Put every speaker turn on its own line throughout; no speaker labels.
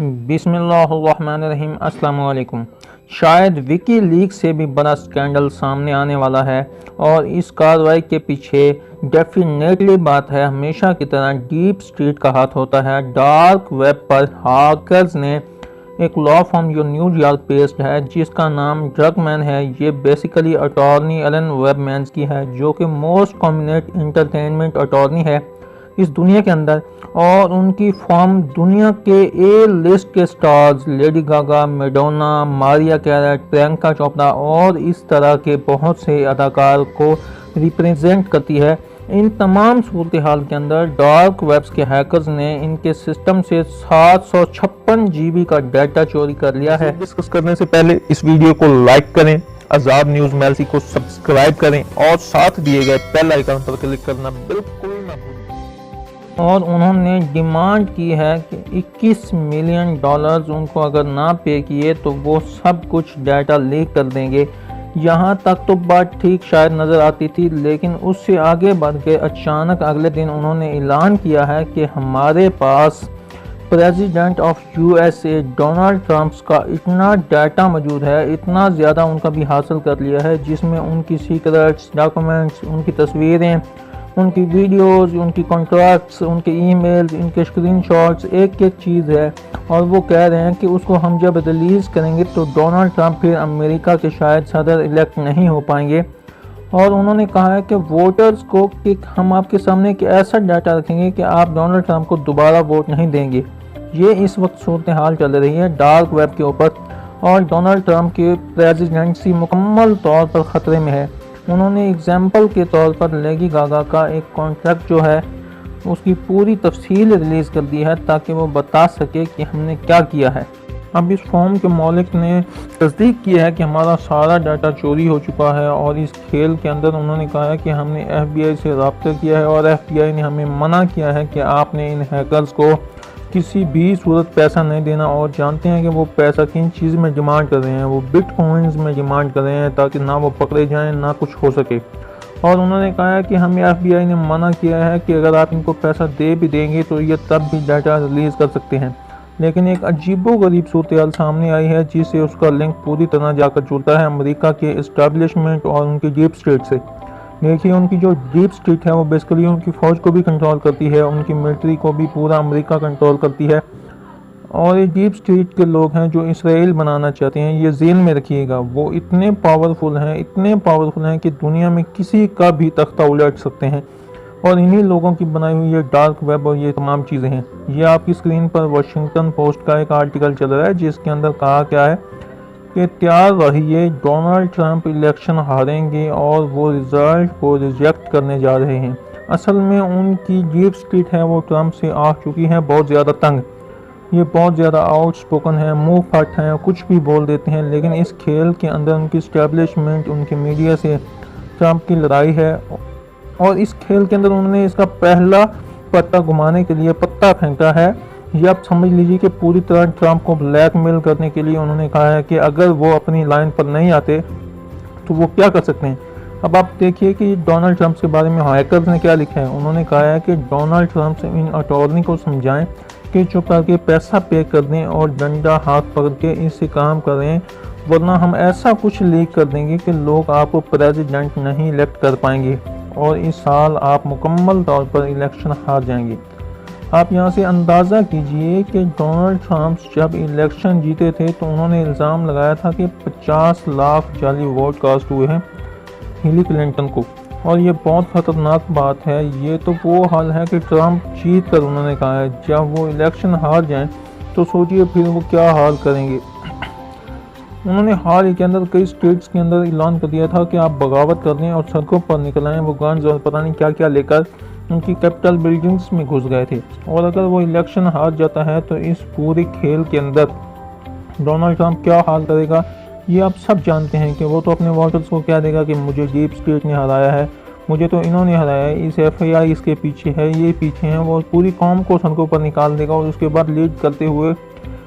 बिस्मिल्लाहिर्रहमानिर्रहीम। अस्सलाम वालेकुम। शायद विकी लीक से भी बड़ा स्कैंडल सामने आने वाला है और इस कार्रवाई के पीछे डेफिनेटली बात है हमेशा की तरह डीप स्टेट का हाथ होता है। डार्क वेब पर हैकर्स ने एक लॉ फर्म जो न्यूयॉर्क बेस्ड है जिसका नाम ड्रगमैन है। ये बेसिकली अटॉर्नी एलन वेबमैन्स की है जो कि मोस्ट प्रोमिनेंट एंटरटेनमेंट अटॉर्नी है इस दुनिया के अंदर, और उनकी फॉर्म दुनिया के ए लिस्ट के stars Lady Gaga, Madonna, Mariah Carey, Priyanka Chopra और इस तरह के बहुत से अदाकार को रिप्रेजेंट करती है। इन तमाम सूरत हाल के अंदर डार्क वेब्स के हैकर्स ने इनके सिस्टम से 756 GB का डाटा चोरी कर लिया है।
डिस्कस करने से पहले इस वीडियो को लाइक करें, आजाद न्यूज मैलसी को सब्सक्राइब करें और साथ दिए गए बेल आइकन पर क्लिक करना बिल्कुल ना भूलें।
और उन्होंने डिमांड की है कि $21 मिलियन उनको अगर ना पे किए तो वो सब कुछ डाटा लीक कर देंगे। यहाँ तक तो बात ठीक शायद नज़र आती थी, लेकिन उससे आगे बढ़ के अचानक अगले दिन उन्होंने ऐलान किया है कि हमारे पास president of USA Donald Trump का इतना डाटा मौजूद है, इतना ज़्यादा उनका भी हासिल कर लिया है, जिसमें उनकी सीक्रेट्स, डॉक्यूमेंट्स, उनकी तस्वीरें, उनकी वीडियोस, उनकी कॉन्ट्रैक्ट्स, उनके ईमेल्स, इनके स्क्रीनशॉट्स, एक एक चीज़ है। और वो कह रहे हैं कि उसको हम जब रिलीज़ करेंगे तो डोनाल्ड ट्रंप फिर अमेरिका के शायद सदर इलेक्ट नहीं हो पाएंगे। और उन्होंने कहा है कि वोटर्स को कि हम आपके सामने एक ऐसा डाटा रखेंगे कि आप डोनाल्ड ट्रंप को दोबारा वोट नहीं देंगे। ये इस वक्त सूरत हाल चल रही है डार्क वेब के ऊपर, और डोनाल्ड ट्रंप की प्रेसिडेंसी मुकम्मल तौर पर ख़तरे में है। उन्होंने एग्जाम्पल के तौर पर लेडी गागा का एक कॉन्ट्रैक्ट जो है उसकी पूरी तफसील रिलीज़ कर दी है ताकि वो बता सके कि हमने क्या किया है। अब इस फॉर्म के मालिक ने तस्दीक किया है कि हमारा सारा डाटा चोरी हो चुका है, और इस खेल के अंदर उन्होंने कहा है कि हमने FBI से रब्ता किया है और FBI ने हमें मना किया है कि आपने इन हैकर्स को किसी भी सूरत पैसा नहीं देना, और जानते हैं कि वो पैसा किन चीज़ में डिमांड कर रहे हैं। वो बिटकॉइंस में डिमांड कर रहे हैं ताकि ना वो पकड़े जाएं ना कुछ हो सके। और उन्होंने कहा है कि हमें FBI ने मना किया है कि अगर आप इनको पैसा दे भी देंगे तो ये तब भी डाटा रिलीज़ कर सकते हैं। लेकिन एक अजीबोगरीब सूरत सामने आई है जिससे उसका लिंक पूरी तरह जाकर जुड़ता है अमेरिका के इस्टेब्लिशमेंट और उनकी डीप स्टेट से। देखिए, उनकी जो डीप स्टेट है वो बेसिकली उनकी फ़ौज को भी कंट्रोल करती है, उनकी मिलिट्री को भी पूरा अमेरिका कंट्रोल करती है। और ये डीप स्टेट के लोग हैं जो इसराइल बनाना चाहते हैं, ये ज़हन में रखिएगा। वो इतने पावरफुल हैं कि दुनिया में किसी का भी तख्ता उलट सकते हैं, और इन्हीं लोगों की बनाई हुई ये डार्क वेब और ये तमाम चीज़ें हैं। ये आपकी स्क्रीन पर वाशिंगटन पोस्ट का एक आर्टिकल चल रहा है जिसके अंदर कहा क्या है कि तैयार रहिए, डोनाल्ड ट्रंप इलेक्शन हारेंगे और वो रिजल्ट को रिजेक्ट करने जा रहे हैं। असल में उनकी डीप स्टेट है वो ट्रंप से आ चुकी है बहुत ज़्यादा तंग। ये बहुत ज़्यादा आउटस्पोकन है, मुंह फट हैं, कुछ भी बोल देते हैं, लेकिन इस खेल के अंदर उनकी इस्टेब्लिशमेंट, उनके मीडिया से ट्रंप की लड़ाई है। और इस खेल के अंदर उन्होंने इसका पहला पत्ता घुमाने के लिए पत्ता फेंका है। ये आप समझ लीजिए कि पूरी तरह ट्रंप को ब्लैकमेल करने के लिए उन्होंने कहा है कि अगर वो अपनी लाइन पर नहीं आते तो वो क्या कर सकते हैं। अब आप देखिए कि डोनाल्ड ट्रंप के बारे में हैकर्स ने क्या लिखा है। उन्होंने कहा है कि डोनाल्ड ट्रंप से इन अटॉर्नी को समझाएं कि चुप करके पैसा पे कर दें और डंडा हाथ पकड़ के इससे काम करें, वरना हम ऐसा कुछ लीक कर देंगे कि लोग आपको प्रेसिडेंट नहीं इलेक्ट कर पाएंगे और इस साल आप मुकम्मल तौर पर इलेक्शन हार जाएंगे। आप यहाँ से अंदाज़ा कीजिए कि डोनाल्ड ट्रंप जब इलेक्शन जीते थे तो उन्होंने इल्ज़ाम लगाया था कि 50 लाख जाली वोट कास्ट हुए हैं हिलरी क्लिंटन को, और ये बहुत ख़तरनाक बात है। ये तो वो हाल है कि ट्रंप जीत कर उन्होंने कहा है जब वो इलेक्शन हार जाएं तो सोचिए फिर वो क्या हाल करेंगे। उन्होंने हाल ही के अंदर कई स्टेट्स के अंदर ऐलान कर दिया था कि आप बगावत कर दें और सड़कों पर निकल आएँ। वो गन्स और पता नहीं क्या क्या लेकर उनकी कैपिटल बिल्डिंग्स में घुस गए थे। और अगर वो इलेक्शन हार जाता है तो इस पूरे खेल के अंदर डोनाल्ड ट्रंप क्या हाल करेगा ये आप सब जानते हैं कि वो तो अपने वोटर्स को क्या देगा कि मुझे डीप स्टेट ने हराया है, मुझे तो इन्होंने हराया है, इस FBI इसके पीछे है, ये पीछे हैं। वो पूरी कौम को सड़कों पर निकाल देगा और उसके बाद लीड करते हुए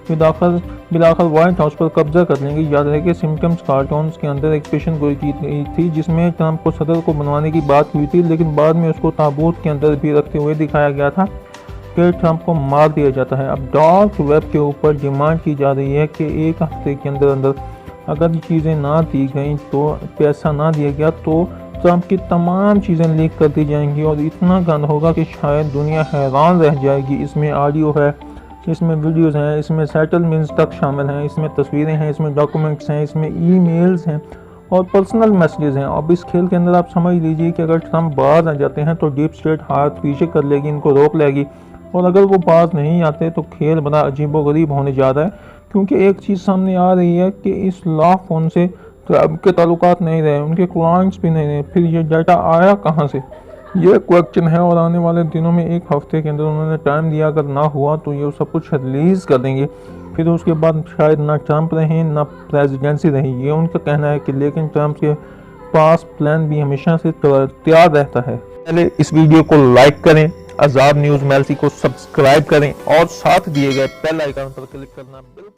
बिलाखिर व्हाइट हाउस पर कब्जा कर लेंगे। याद रहे कि सिम्पटम्स कार्टून्स के अंदर एक पेशन गोई की गई थी जिसमें ट्रंप को सदर को बनवाने की बात हुई थी, लेकिन बाद में उसको ताबूत के अंदर भी रखते हुए दिखाया गया था। के ट्रंप को मार दिया जाता है। अब डार्क वेब के ऊपर डिमांड की जा रही है कि एक हफ्ते के अंदर अंदर अगर ये चीज़ें ना दी गई, तो पैसा ना दिया गया, तो ट्रंप की तमाम चीज़ें लीक कर दी जाएंगी और इतना गंद होगा कि शायद दुनिया हैरान रह जाएगी। इसमें ऑडियो है, इसमें वीडियोज़ हैं, इसमें सेटलमेंट्स तक शामिल हैं, इसमें तस्वीरें हैं, इसमें डॉक्यूमेंट्स हैं, इसमें ईमेल्स हैं और पर्सनल मैसेजेस हैं। अब इस खेल के अंदर आप समझ लीजिए कि अगर ट्रंप बाहर आ जाते हैं तो डीप स्टेट हाथ पीछे कर लेगी, इनको रोक लेगी, और अगर वो बाहर नहीं आते तो खेल बड़ा अजीबोगरीब होने जा रहा है। क्योंकि एक चीज़ सामने आ रही है कि इस लॉ फोन से ट्रंप के ताल्लुकात नहीं रहे, उनके क्लाइंट्स भी नहीं रहे, फिर ये डाटा आया कहाँ से, ये क्वेश्चन है। और आने वाले दिनों में एक हफ्ते के अंदर उन्होंने टाइम दिया, अगर ना हुआ तो ये सब कुछ रिलीज़ कर देंगे। फिर उसके बाद शायद ना ट्रंप रहें ना प्रेसिडेंसी रही, ये उनका कहना है कि लेकिन ट्रंप के पास प्लान भी हमेशा से तैयार रहता है।
पहले इस वीडियो को लाइक करें, आजाद न्यूज़ मेलसी को सब्सक्राइब करें और साथ दिए गए बेल आइकन पर क्लिक करना बिल्कुल